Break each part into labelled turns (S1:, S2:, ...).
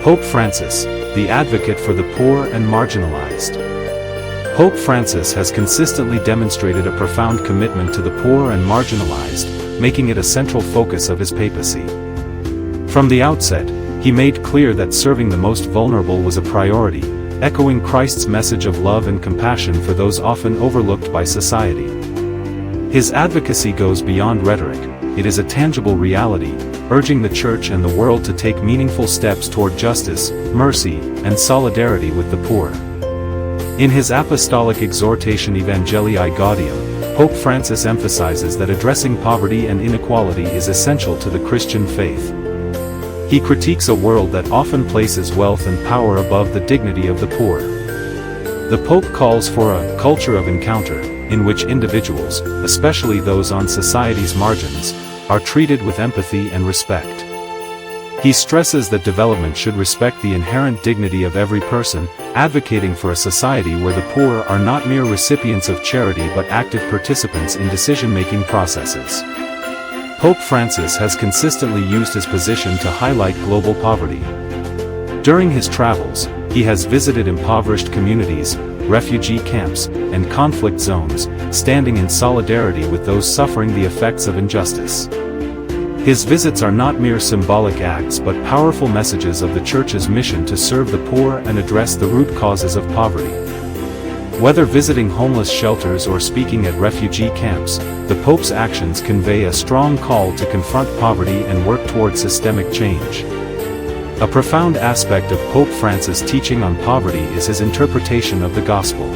S1: Pope Francis, the advocate for the poor and marginalized. Pope Francis has consistently demonstrated a profound commitment to the poor and marginalized, making it a central focus of his papacy. From the outset, he made clear that serving the most vulnerable was a priority, echoing Christ's message of love and compassion for those often overlooked by society. His advocacy goes beyond rhetoric; it is a tangible reality, urging the Church and the world to take meaningful steps toward justice, mercy, and solidarity with the poor. In his apostolic exhortation Evangelii Gaudium, Pope Francis emphasizes that addressing poverty and inequality is essential to the Christian faith. He critiques a world that often places wealth and power above the dignity of the poor. The Pope calls for a culture of encounter, in which individuals, especially those on society's margins, are treated with empathy and respect. He stresses that development should respect the inherent dignity of every person, advocating for a society where the poor are not mere recipients of charity but active participants in decision-making processes. Pope Francis has consistently used his position to highlight global poverty. During his travels, he has visited impoverished communities, refugee camps, and conflict zones, standing in solidarity with those suffering the effects of injustice. His visits are not mere symbolic acts but powerful messages of the Church's mission to serve the poor and address the root causes of poverty. Whether visiting homeless shelters or speaking at refugee camps, the Pope's actions convey a strong call to confront poverty and work toward systemic change. A profound aspect of Pope Francis' teaching on poverty is his interpretation of the Gospel.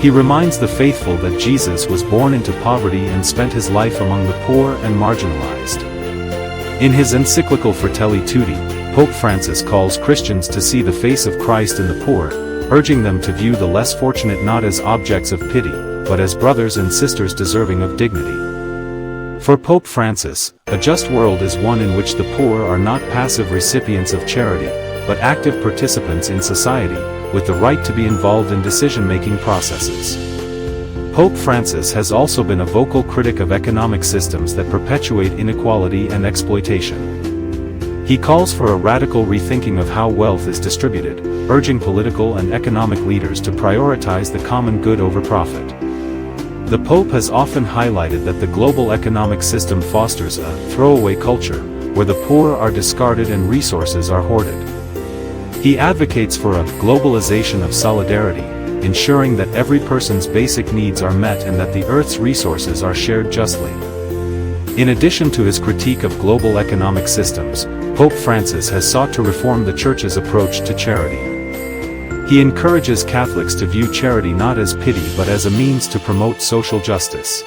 S1: He reminds the faithful that Jesus was born into poverty and spent his life among the poor and marginalized. In his encyclical Fratelli Tutti, Pope Francis calls Christians to see the face of Christ in the poor, urging them to view the less fortunate not as objects of pity, but as brothers and sisters deserving of dignity. For Pope Francis, a just world is one in which the poor are not passive recipients of charity, but active participants in society, with the right to be involved in decision-making processes. Pope Francis has also been a vocal critic of economic systems that perpetuate inequality and exploitation. He calls for a radical rethinking of how wealth is distributed, urging political and economic leaders to prioritize the common good over profit. The Pope has often highlighted that the global economic system fosters a throwaway culture, where the poor are discarded and resources are hoarded. He advocates for a globalization of solidarity, ensuring that every person's basic needs are met and that the Earth's resources are shared justly. In addition to his critique of global economic systems, Pope Francis has sought to reform the Church's approach to charity. He encourages Catholics to view charity not as pity but as a means to promote social justice.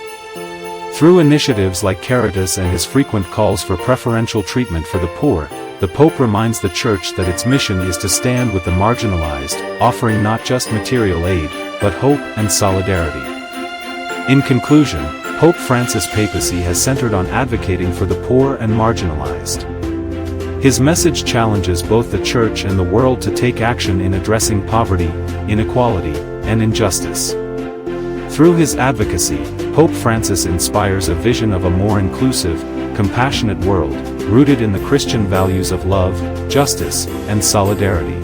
S1: Through initiatives like Caritas and his frequent calls for preferential treatment for the poor, the Pope reminds the Church that its mission is to stand with the marginalized, offering not just material aid, but hope and solidarity. In conclusion, Pope Francis' papacy has centered on advocating for the poor and marginalized. His message challenges both the Church and the world to take action in addressing poverty, inequality, and injustice. Through his advocacy, Pope Francis inspires a vision of a more inclusive, compassionate world, rooted in the Christian values of love, justice, and solidarity.